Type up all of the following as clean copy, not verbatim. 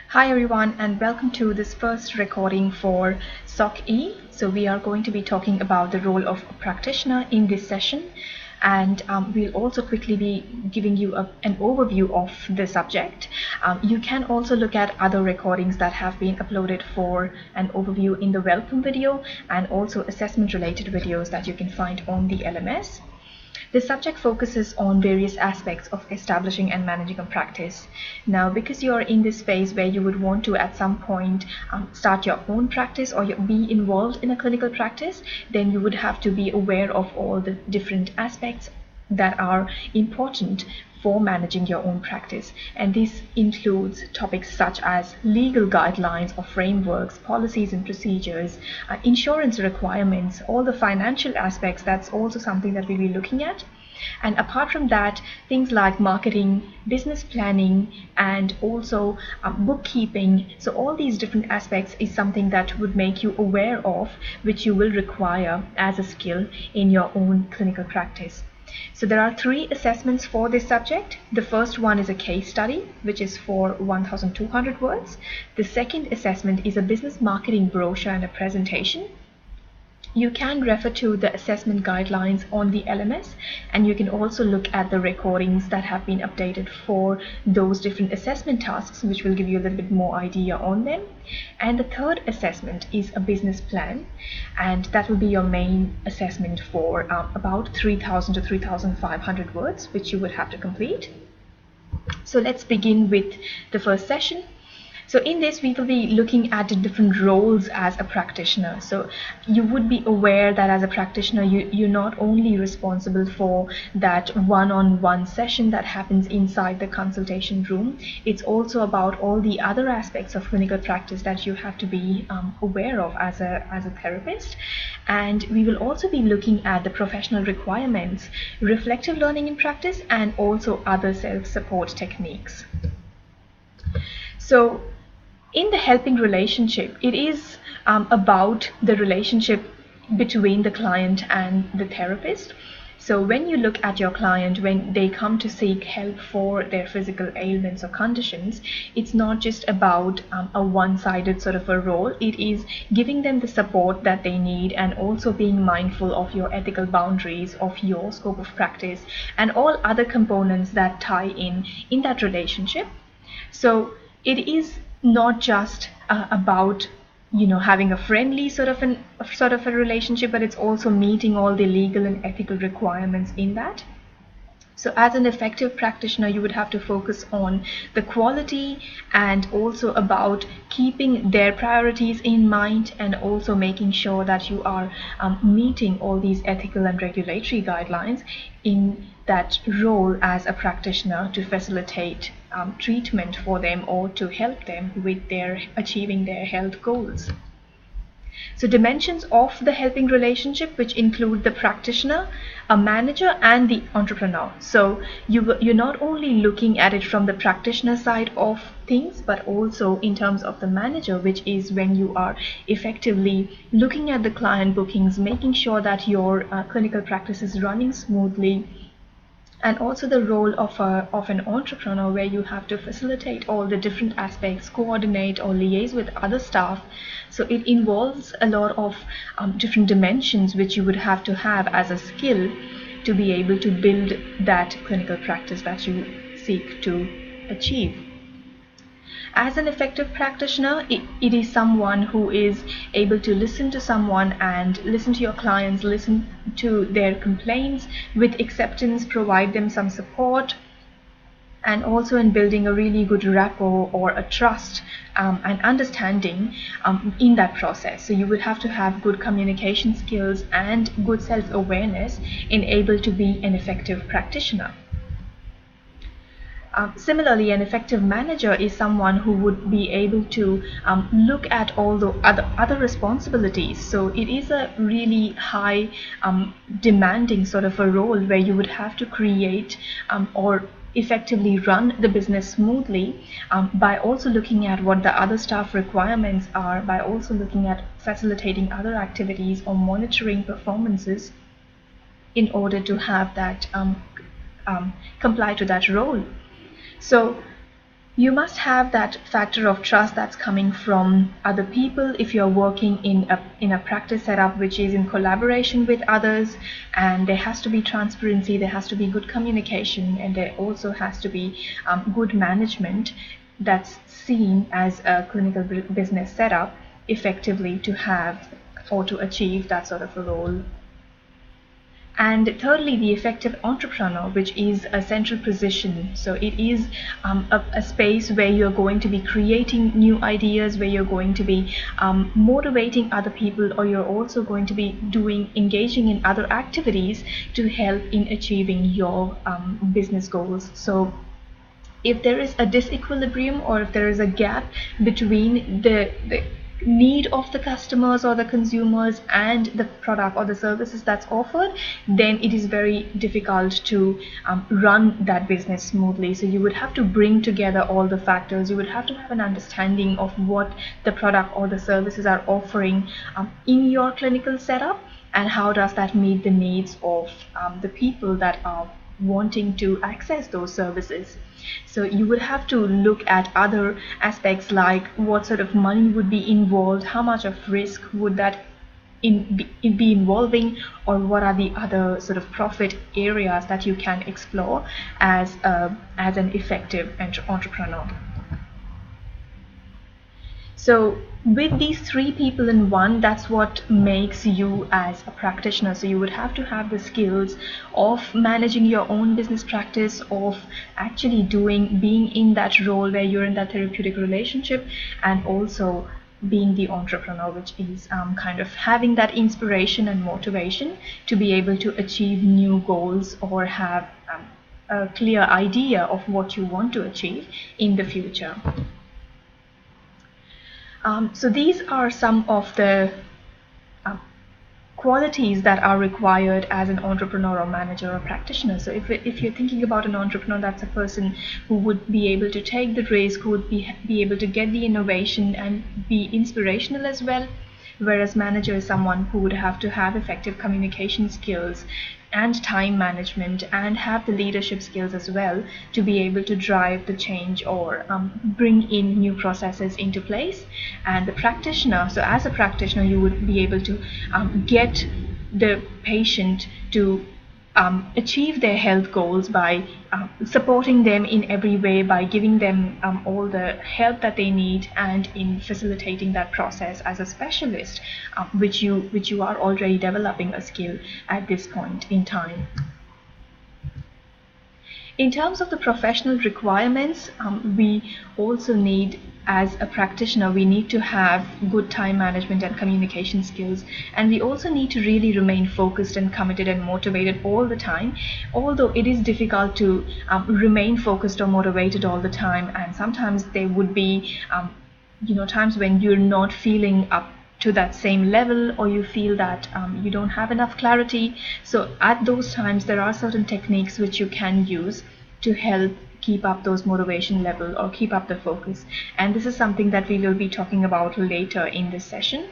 Hi everyone, and welcome to this first recording for SOC So we are going to be talking about the role of a practitioner in this session, and we'll also quickly be giving you an overview of the subject. You can also look at other recordings that have been uploaded for an overview in the welcome video, and also assessment related videos that you can find on the LMS. The subject focuses on various aspects of establishing and managing a practice. Now, because you are in this phase where you would want to at some point start your own practice or be involved in a clinical practice, then you would have to be aware of all the different aspects that are important for managing your own practice, and this includes topics such as legal guidelines or frameworks, policies and procedures, insurance requirements, all the financial aspects. That's also something that we'll be looking at. And apart from that, things like marketing, business planning, and also bookkeeping. So all these different aspects is something that would make you aware of, which you will require as a skill in your own clinical practice. So there are 3 assessments for this subject. The first one is a case study, which is for 1,200 words. The second assessment is a business marketing brochure and a presentation. You can refer to the assessment guidelines on the LMS, and you can also look at the recordings that have been updated for those different assessment tasks, which will give you a little bit more idea on them. And the third assessment is a business plan, and that will be your main assessment for about 3,000 to 3,500 words, which you would have to complete. So let's begin with the first session. So in this, we will be looking at the different roles as a practitioner. So you would be aware that as a practitioner, you're not only responsible for that one-on-one session that happens inside the consultation room. It's also about all the other aspects of clinical practice that you have to be aware of as a therapist. And we will also be looking at the professional requirements, reflective learning in practice, and also other self-support techniques. So in the helping relationship, it is about the relationship between the client and the therapist. So when you look at your client, when they come to seek help for their physical ailments or conditions, it's not just about a one-sided sort of a role. It is giving them the support that they need, and also being mindful of your ethical boundaries, of your scope of practice, and all other components that tie in that relationship. So it is not just about having a friendly sort of a relationship, but it's also meeting all the legal and ethical requirements in that. So as an effective practitioner, you would have to focus on the quality, and also about keeping their priorities in mind, and also making sure that you are meeting all these ethical and regulatory guidelines in that role as a practitioner, to facilitate treatment for them or to help them with achieving their health goals. So dimensions of the helping relationship, which include the practitioner, a manager, and the entrepreneur. So you're not only looking at it from the practitioner side of things, but also in terms of the manager, which is when you are effectively looking at the client bookings, making sure that your clinical practice is running smoothly. And also the role of an entrepreneur, where you have to facilitate all the different aspects, coordinate or liaise with other staff. So it involves a lot of different dimensions, which you would have to have as a skill to be able to build that clinical practice that you seek to achieve. As an effective practitioner, it is someone who is able to listen to someone and listen to your clients, listen to their complaints with acceptance, provide them some support, and also in building a really good rapport or a trust and understanding in that process. So you will have to have good communication skills and good self-awareness in able to be an effective practitioner. Similarly, an effective manager is someone who would be able to look at all the other responsibilities. So it is a really high demanding sort of a role, where you would have to create or effectively run the business smoothly by also looking at what the other staff requirements are, by also looking at facilitating other activities or monitoring performances in order to have that comply to that role. So You must have that factor of trust that's coming from other people if you're working in a practice setup which is in collaboration with others, and there has to be transparency, there has to be good communication, and there also has to be good management that's seen as a clinical business setup effectively to have or to achieve that sort of a role. And thirdly, the effective entrepreneur, which is a central position. So it is a space where you're going to be creating new ideas, where you're going to be motivating other people, or you're also going to be engaging in other activities to help in achieving your business goals. So if there is a disequilibrium, or if there is a gap between the need of the customers or the consumers and the product or the services that's offered, then it is very difficult to run that business smoothly. So you would have to bring together all the factors. You would have to have an understanding of what the product or the services are offering in your clinical setup, and how does that meet the needs of the people that are wanting to access those services. So you would have to look at other aspects like what sort of money would be involved, how much of risk would that be involving, or what are the other sort of profit areas that you can explore as an effective entrepreneur. So with these three people in one, that's what makes you as a practitioner. So you would have to have the skills of managing your own business practice, of actually being in that role where you're in that therapeutic relationship, and also being the entrepreneur, which is kind of having that inspiration and motivation to be able to achieve new goals, or have a clear idea of what you want to achieve in the future. So these are some of the qualities that are required as an entrepreneur or manager or practitioner. So if you're thinking about an entrepreneur, that's a person who would be able to take the risk, who would be able to get the innovation and be inspirational as well. Whereas manager is someone who would have to have effective communication skills and time management, and have the leadership skills as well to be able to drive the change or bring in new processes into place. And the practitioner, so as a practitioner, you would be able to get the patient to achieve their health goals by supporting them in every way, by giving them all the help that they need, and in facilitating that process as a specialist, which you are already developing a skill at this point in time. In terms of the professional requirements, we also need, as a practitioner, we need to have good time management and communication skills, and we also need to really remain focused and committed and motivated all the time, although it is difficult to remain focused or motivated all the time, and sometimes there would be times when you're not feeling up to that same level, or you feel that you don't have enough clarity. So at those times, there are certain techniques which you can use to help keep up those motivation level or keep up the focus, and this is something that we will be talking about later in this session.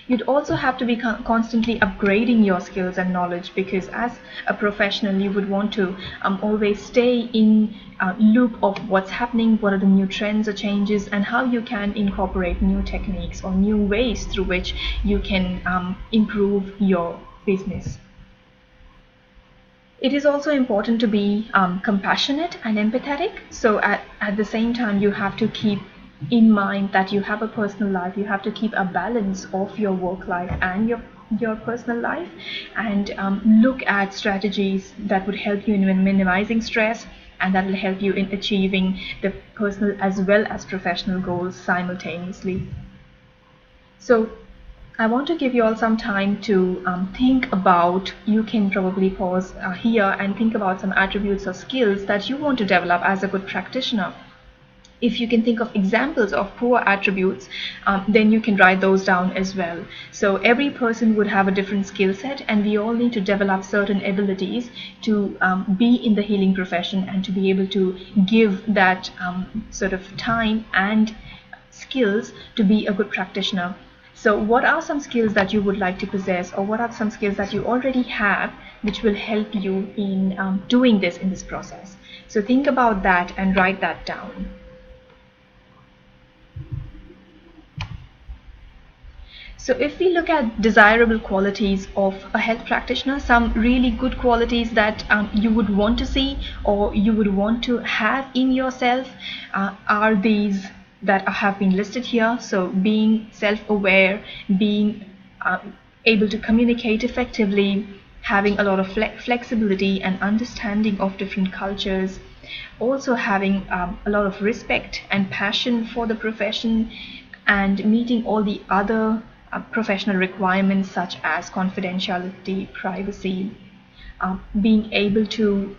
You'd also have to be constantly upgrading your skills and knowledge, because as a professional you would want to always stay in loop of what's happening, what are the new trends or changes, and how you can incorporate new techniques or new ways through which you can improve your business. It is also important to be compassionate and empathetic. So at the same time, you have to keep in mind that you have a personal life. You have to keep a balance of your work life and your personal life, and look at strategies that would help you in minimizing stress, and that will help you in achieving the personal as well as professional goals simultaneously. So I want to give you all some time to think about, you can probably pause here and think about some attributes or skills that you want to develop as a good practitioner. If you can think of examples of poor attributes, then you can write those down as well. So every person would have a different skill set, and we all need to develop certain abilities to be in the healing profession and to be able to give that sort of time and skills to be a good practitioner. So what are some skills that you would like to possess, or what are some skills that you already have which will help you in doing this in this process? So think about that and write that down. So if we look at desirable qualities of a health practitioner, some really good qualities that you would want to see or you would want to have in yourself are these that have been listed here. So being self-aware, being able to communicate effectively, having a lot of flexibility and understanding of different cultures, also having a lot of respect and passion for the profession, and meeting all the other professional requirements such as confidentiality, privacy, being able to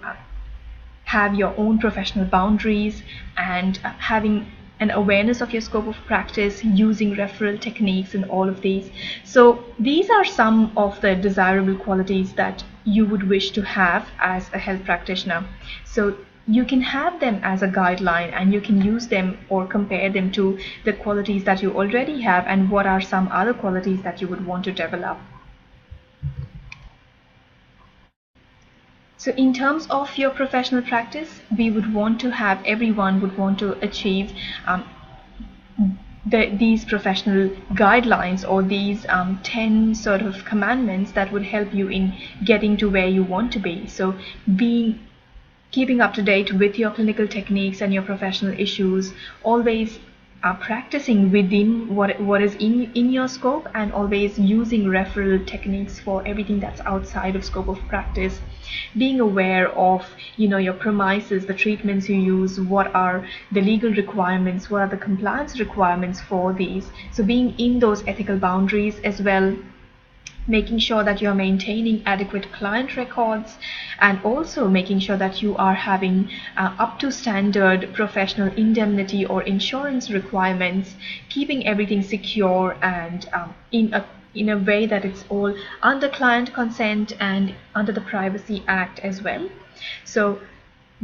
have your own professional boundaries, and having an awareness of your scope of practice, using referral techniques and all of these. So these are some of the desirable qualities that you would wish to have as a health practitioner. So you can have them as a guideline, and you can use them or compare them to the qualities that you already have and what are some other qualities that you would want to develop. So in terms of your professional practice, we would want to have, everyone would want to achieve these professional guidelines, or these 10 sort of commandments that would help you in getting to where you want to be. So keeping up to date with your clinical techniques and your professional issues, always practicing within what is in your scope, and always using referral techniques for everything that's outside of scope of practice, being aware of your premises, the treatments you use, what are the legal requirements, what are the compliance requirements for these. So being in those ethical boundaries as well, making sure that you're maintaining adequate client records, and also making sure that you are having up to standard professional indemnity or insurance requirements, keeping everything secure and in a way that it's all under client consent and under the Privacy Act as well. So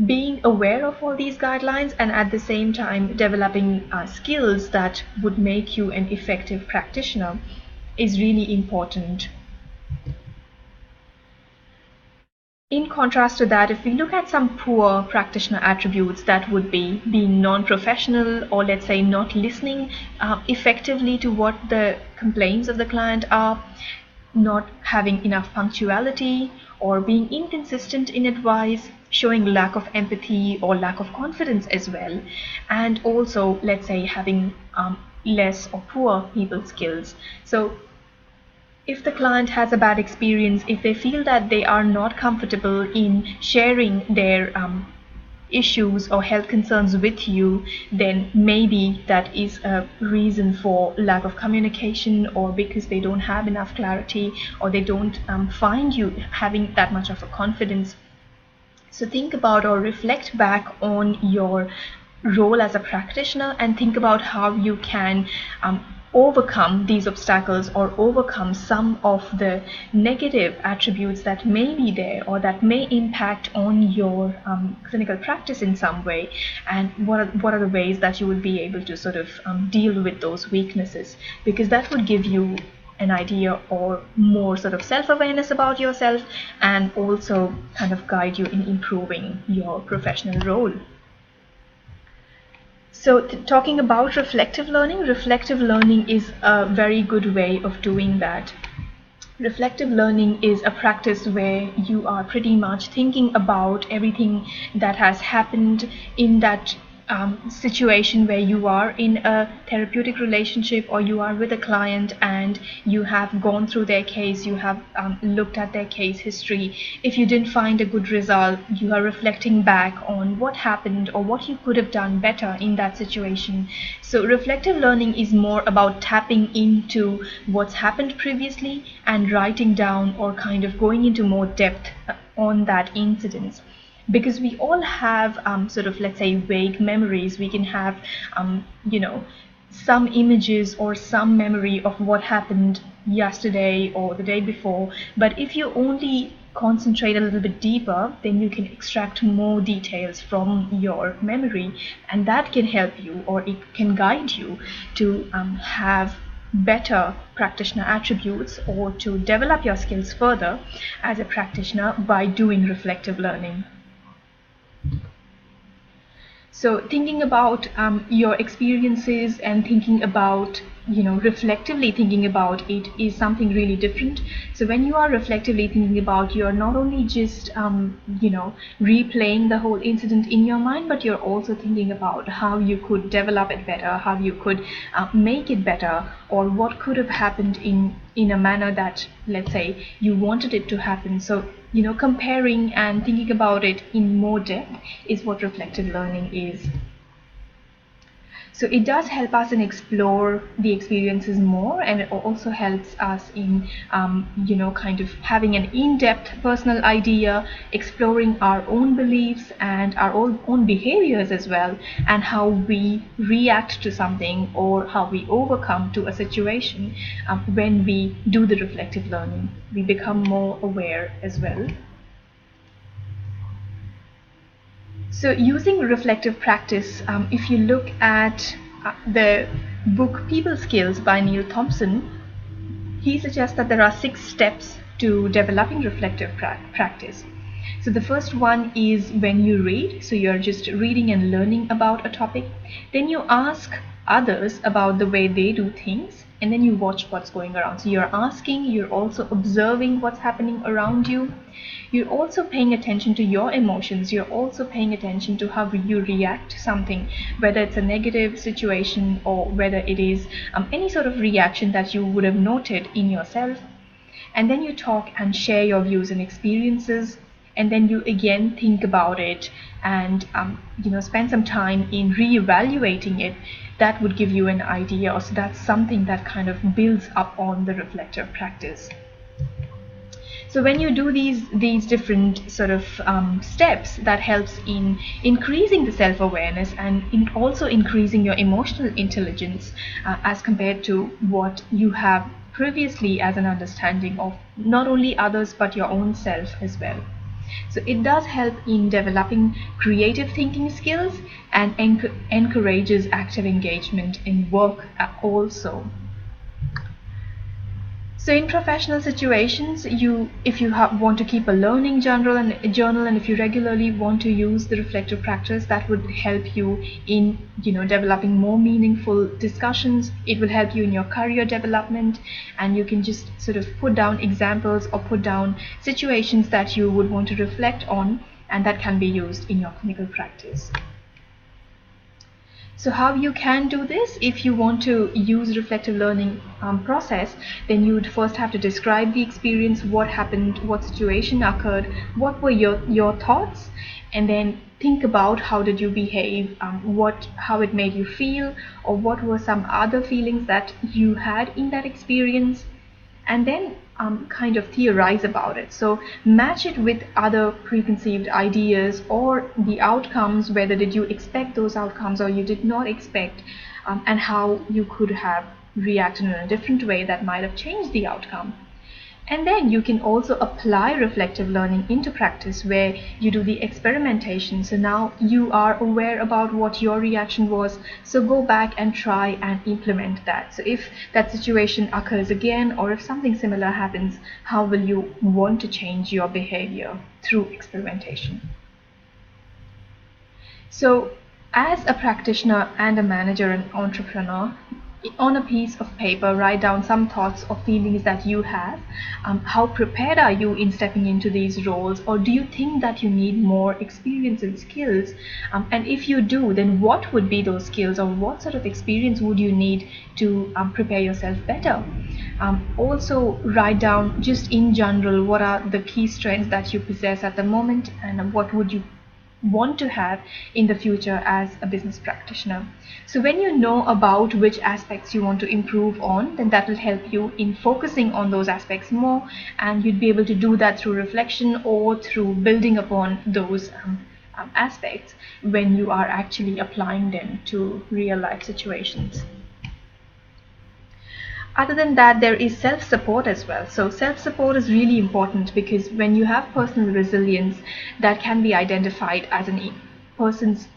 being aware of all these guidelines, and at the same time developing skills that would make you an effective practitioner is really important. In contrast to that, if we look at some poor practitioner attributes, that would be being non-professional, or let's say not listening effectively to what the complaints of the client are, not having enough punctuality, or being inconsistent in advice, showing lack of empathy or lack of confidence as well, and also let's say having less or poor people skills. So if the client has a bad experience, if they feel that they are not comfortable in sharing their issues or health concerns with you, then maybe that is a reason for lack of communication, or because they don't have enough clarity, or they don't find you having that much of a confidence. So think about or reflect back on your role as a practitioner, and think about how you can overcome these obstacles, or overcome some of the negative attributes that may be there, or that may impact on your clinical practice in some way, and what are the ways that you would be able to sort of deal with those weaknesses, because that would give you an idea or more sort of self-awareness about yourself, and also kind of guide you in improving your professional role. So talking about reflective learning is a very good way of doing that. Reflective learning is a practice where you are pretty much thinking about everything that has happened in that situation where you are in a therapeutic relationship, or you are with a client and you have gone through their case, you have looked at their case history. If you didn't find a good result, you are reflecting back on what happened or what you could have done better in that situation. So reflective learning is more about tapping into what's happened previously and writing down, or kind of going into more depth on that incident. Because we all have sort of, let's say, vague memories. We can have some images or some memory of what happened yesterday or the day before, but if you only concentrate a little bit deeper, then you can extract more details from your memory, and that can help you, or it can guide you to have better practitioner attributes, or to develop your skills further as a practitioner by doing reflective learning. So thinking about your experiences and thinking about, reflectively thinking about it is something really different. So when you are reflectively thinking about, you're not only just, replaying the whole incident in your mind, but you're also thinking about how you could develop it better, how you could make it better, or what could have happened in a manner that, let's say, you wanted it to happen. So, comparing and thinking about it in more depth is what reflective learning is. So it does help us in explore the experiences more, and it also helps us in, kind of having an in-depth personal idea, exploring our own beliefs and our own behaviors as well, and how we react to something or how we overcome to a situation when we do the reflective learning. We become more aware as well. So using reflective practice, if you look at the book People Skills by Neil Thompson, he suggests that there are 6 steps to developing reflective practice. So the first one is when you read, so you're just reading and learning about a topic. Then you ask others about the way they do things, and then you watch what's going around. So you're asking, you're also observing what's happening around you. You're also paying attention to your emotions. You're also paying attention to how you react to something, whether it's a negative situation or whether it is any sort of reaction that you would have noted in yourself. And then you talk and share your views and experiences. And then you again think about it and spend some time in re-evaluating it. That would give you an idea. So that's something that kind of builds up on the reflective practice. So when you do these different sort of steps, that helps in increasing the self-awareness and also increasing your emotional intelligence as compared to what you have previously as an understanding of not only others but your own self as well. So it does help in developing creative thinking skills and encourages active engagement in work also. So in professional situations, if you want to keep a learning journal and if you regularly want to use the reflective practice, that would help you in developing more meaningful discussions. It will help you in your career development, and you can just sort of put down examples or put down situations that you would want to reflect on, and that can be used in your clinical practice. So how you can do this? If you want to use reflective learning process, then you would first have to describe the experience, what happened, what situation occurred, what were your thoughts, and then think about how did you behave, how it made you feel, or what were some other feelings that you had in that experience, and then kind of theorize about it. So match it with other preconceived ideas or the outcomes, whether did you expect those outcomes or you did not expect, and how you could have reacted in a different way that might have changed the outcome. And then you can also apply reflective learning into practice where you do the experimentation. So now you are aware about what your reaction was. So go back and try and implement that. So if that situation occurs again, or if something similar happens, how will you want to change your behavior through experimentation? So as a practitioner and a manager and entrepreneur, on a piece of paper, write down some thoughts or feelings that you have. How prepared are you in stepping into these roles, or do you think that you need more experience and skills? And if you do, then what would be those skills, or what sort of experience would you need to prepare yourself better? Also write down just in general what are the key strengths that you possess at the moment, and what would you want to have in the future as a business practitioner. So when you know about which aspects you want to improve on, then that will help you in focusing on those aspects more, and you'd be able to do that through reflection or through building upon those aspects when you are actually applying them to real life situations. Other than that, there is self-support as well. So self-support is really important, because when you have personal resilience, that can be identified as a person's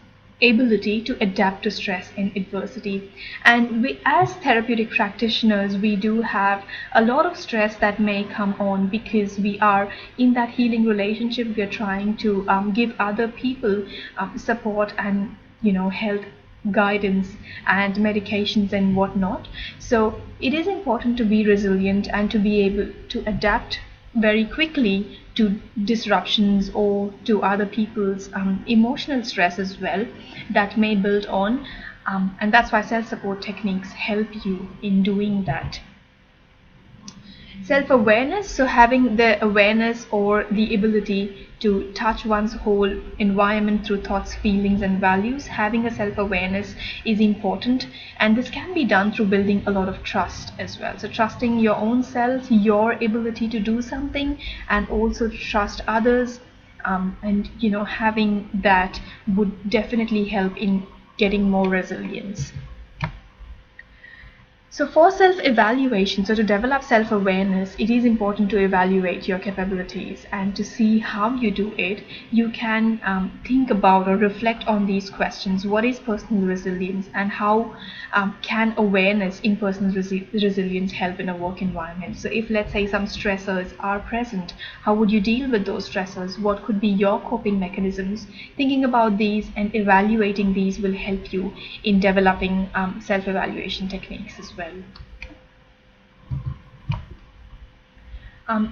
ability to adapt to stress and adversity. And we, as therapeutic practitioners, we do have a lot of stress that may come on because we are in that healing relationship. We are trying to give other people support and health guidance and medications and whatnot. So it is important to be resilient and to be able to adapt very quickly to disruptions or to other people's emotional stress as well that may build on, and that's why self-support techniques help you in doing that. Self-awareness, so having the awareness or the ability to touch one's whole environment through thoughts, feelings and values. Having a self-awareness is important, and this can be done through building a lot of trust as well. So trusting your own self, your ability to do something, and also trust others, and having that would definitely help in getting more resilience. So for self-evaluation, so to develop self-awareness, it is important to evaluate your capabilities, and to see how you do it, you can think about or reflect on these questions. What is personal resilience, and how can awareness in personal resilience help in a work environment? So if, let's say, some stressors are present, how would you deal with those stressors? What could be your coping mechanisms? Thinking about these and evaluating these will help you in developing self-evaluation techniques as well.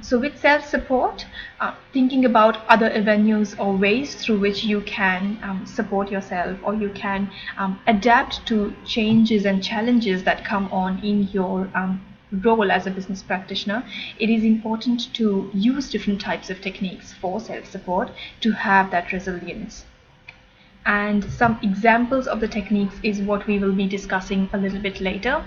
So with self-support, thinking about other avenues or ways through which you can support yourself, or you can adapt to changes and challenges that come on in your role as a business practitioner. It is important to use different types of techniques for self-support to have that resilience. And some examples of the techniques is what we will be discussing a little bit later.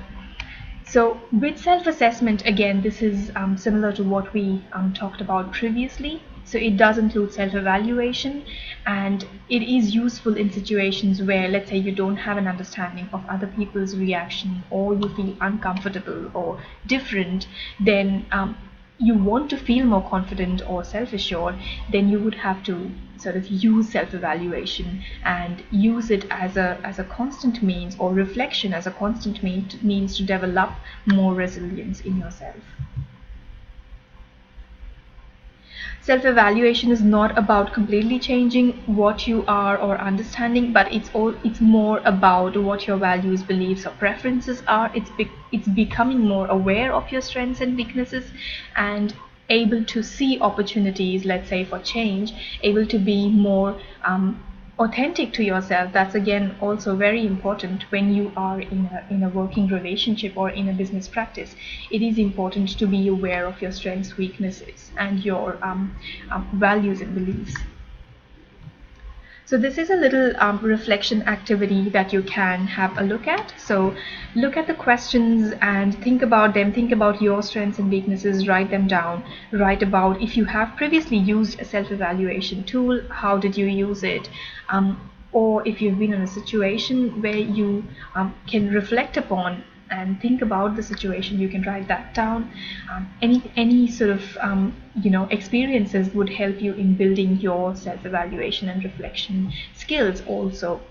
So with self-assessment, again, this is similar to what we talked about previously. So it does include self-evaluation, and it is useful in situations where, let's say, you don't have an understanding of other people's reaction, or you feel uncomfortable or different, then you want to feel more confident or self-assured, then you would have to sort of use self-evaluation and use it as a constant means, or reflection as a constant means to develop more resilience in yourself. Self-evaluation is not about completely changing what you are or understanding, but it's more about what your values, beliefs or preferences are. It's becoming more aware of your strengths and weaknesses, and able to see opportunities, let's say, for change, able to be more authentic to yourself. That's again also very important when you are in a working relationship or in a business practice. It is important to be aware of your strengths, weaknesses and your values and beliefs. So this is a little reflection activity that you can have a look at. So look at the questions and think about them. Think about your strengths and weaknesses, write them down. Write about if you have previously used a self-evaluation tool, how did you use it? Or if you've been in a situation where you can reflect upon and think about the situation, you can write that down. Any sort of experiences would help you in building your self-evaluation and reflection skills also.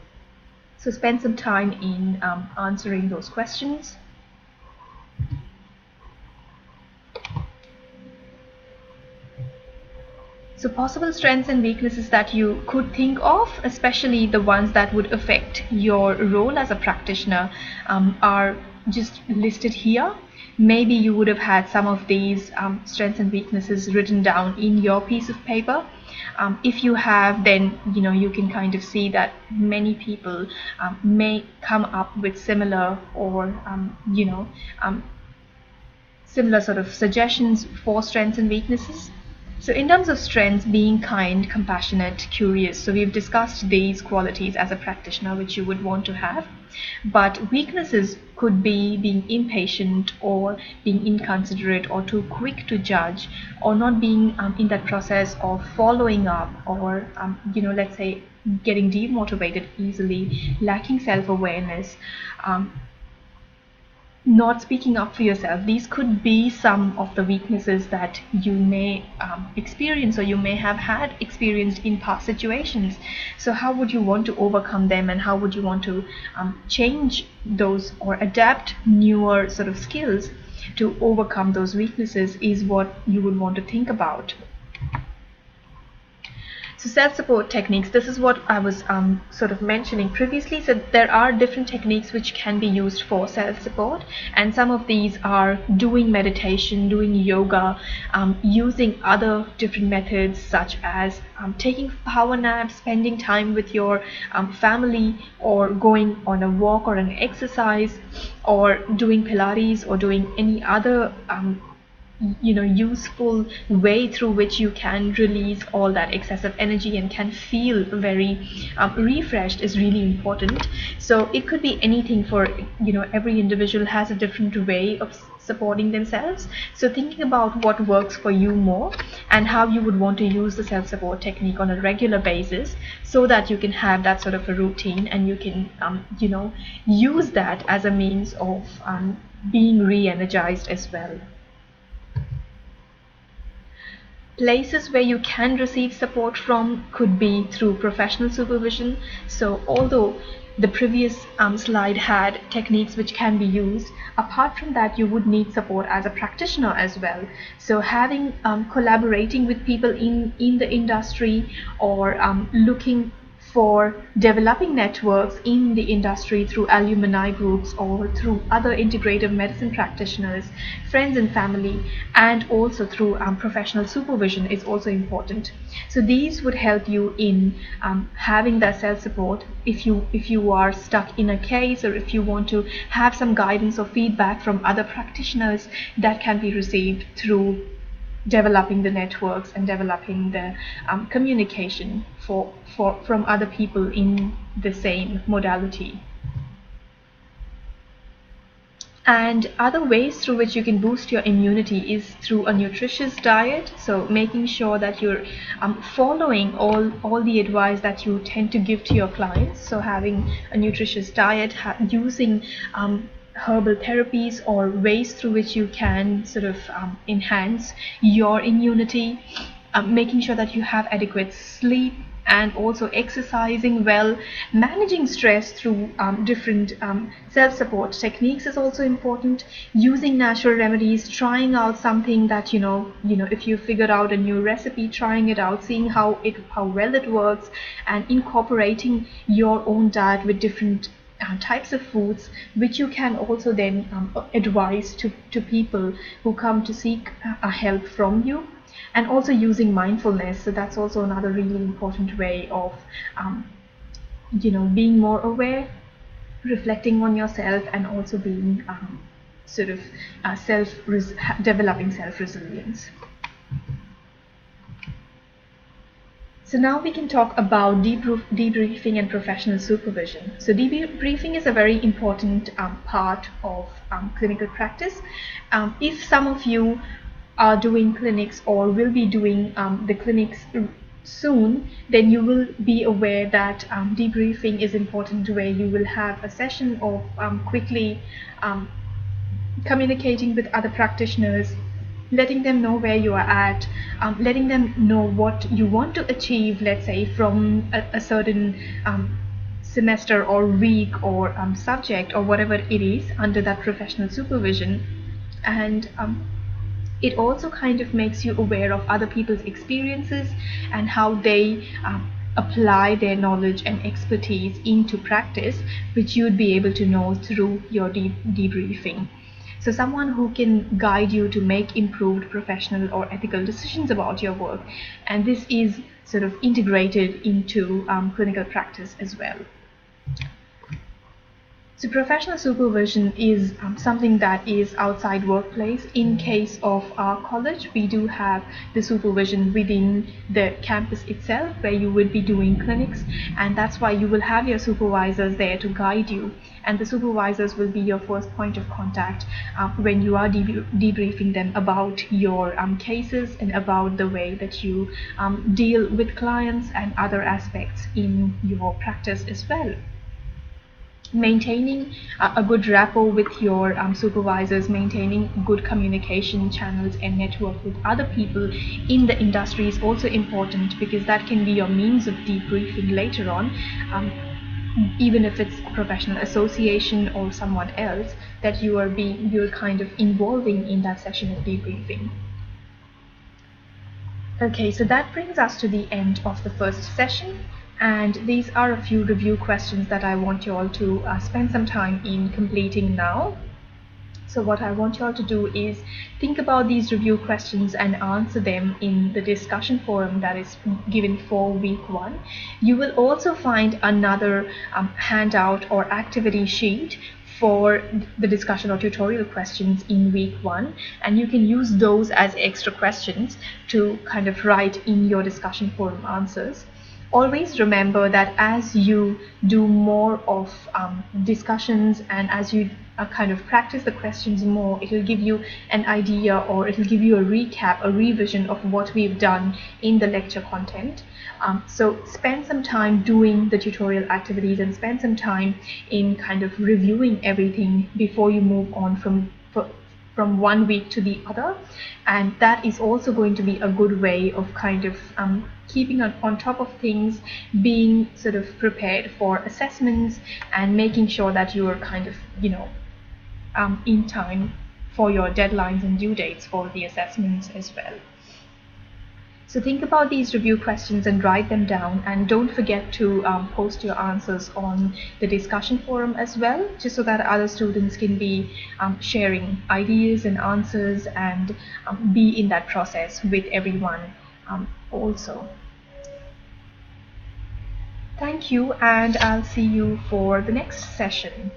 So spend some time in answering those questions. So possible strengths and weaknesses that you could think of, especially the ones that would affect your role as a practitioner, are just listed here. Maybe you would have had some of these strengths and weaknesses written down in your piece of paper. If you have, then you can kind of see that many people may come up with similar or similar sort of suggestions for strengths and weaknesses. So in terms of strengths, being kind, compassionate, curious. So we've discussed these qualities as a practitioner which you would want to have. But weaknesses could be being impatient, or being inconsiderate, or too quick to judge, or not being in that process of following up, or let's say getting demotivated easily, lacking self-awareness, not speaking up for yourself. These could be some of the weaknesses that you may experience, or you may have had experienced in past situations. So how would you want to overcome them, and how would you want to change those or adapt newer sort of skills to overcome those weaknesses is what you would want to think about. So self-support techniques, this is what I was sort of mentioning previously. So there are different techniques which can be used for self-support, and some of these are doing meditation, doing yoga, using other different methods such as taking power naps, spending time with your family, or going on a walk or an exercise, or doing Pilates, or doing any other useful way through which you can release all that excessive energy and can feel very refreshed is really important. So it could be anything. For every individual has a different way of supporting themselves. So thinking about what works for you more and how you would want to use the self-support technique on a regular basis, so that you can have that sort of a routine and you can use that as a means of being re-energized as well. Places where you can receive support from could be through professional supervision. So although the previous slide had techniques which can be used, apart from that you would need support as a practitioner as well. So having collaborating with people in the industry, or looking for developing networks in the industry through alumni groups or through other integrative medicine practitioners, friends and family, and also through professional supervision is also important. So these would help you in having that self-support if you are stuck in a case, or if you want to have some guidance or feedback from other practitioners that can be received through developing the networks and developing the communication from other people in the same modality. And other ways through which you can boost your immunity is through a nutritious diet. So making sure that you're following all the advice that you tend to give to your clients. So having a nutritious diet, using herbal therapies or ways through which you can sort of enhance your immunity, making sure that you have adequate sleep, and also exercising well. Managing stress through different self-support techniques is also important. Using natural remedies, trying out something that if you figured out a new recipe, trying it out, seeing how well it works, and incorporating your own diet with different types of foods, which you can also then advise to people who come to seek help from you. And also using mindfulness. So that's also another really important way of being more aware, reflecting on yourself, and also being developing self-resilience. So now we can talk about debriefing and professional supervision. So debriefing is a very important part of clinical practice. If some of you are doing clinics or will be doing the clinics soon, then you will be aware that debriefing is important, where you will have a session of quickly communicating with other practitioners, letting them know where you are at, letting them know what you want to achieve, let's say from a certain semester or week or subject or whatever it is under that professional supervision. And it also kind of makes you aware of other people's experiences and how they apply their knowledge and expertise into practice, which you'd be able to know through your debriefing. So someone who can guide you to make improved professional or ethical decisions about your work. And this is sort of integrated into clinical practice as well. So professional supervision is something that is outside workplace. In case of our college, we do have the supervision within the campus itself, where you would be doing clinics, and that's why you will have your supervisors there to guide you, and the supervisors will be your first point of contact when you are debriefing them about your cases and about the way that you deal with clients and other aspects in your practice as well. Maintaining a good rapport with your supervisors, maintaining good communication channels and network with other people in the industry is also important, because that can be your means of debriefing later on, even if it's a professional association or someone else that you're kind of involving in that session of debriefing. Okay, so that brings us to the end of the first session, and these are a few review questions that I want you all to spend some time in completing now. So what I want you all to do is think about these review questions and answer them in the discussion forum that is given for week 1. You will also find another handout or activity sheet for the discussion or tutorial questions in week 1, and you can use those as extra questions to kind of write in your discussion forum answers. Always remember that as you do more of discussions and as you kind of practice the questions more, it will give you an idea, or it will give you a recap, a revision of what we've done in the lecture content. So spend some time doing the tutorial activities and spend some time in kind of reviewing everything before you move on from one week to the other, and that is also going to be a good way of kind of keeping on top of things, being sort of prepared for assessments, and making sure that you are kind of, in time for your deadlines and due dates for the assessments as well. So think about these review questions and write them down, and don't forget to post your answers on the discussion forum as well, just so that other students can be sharing ideas and answers and be in that process with everyone also. Thank you, and I'll see you for the next session.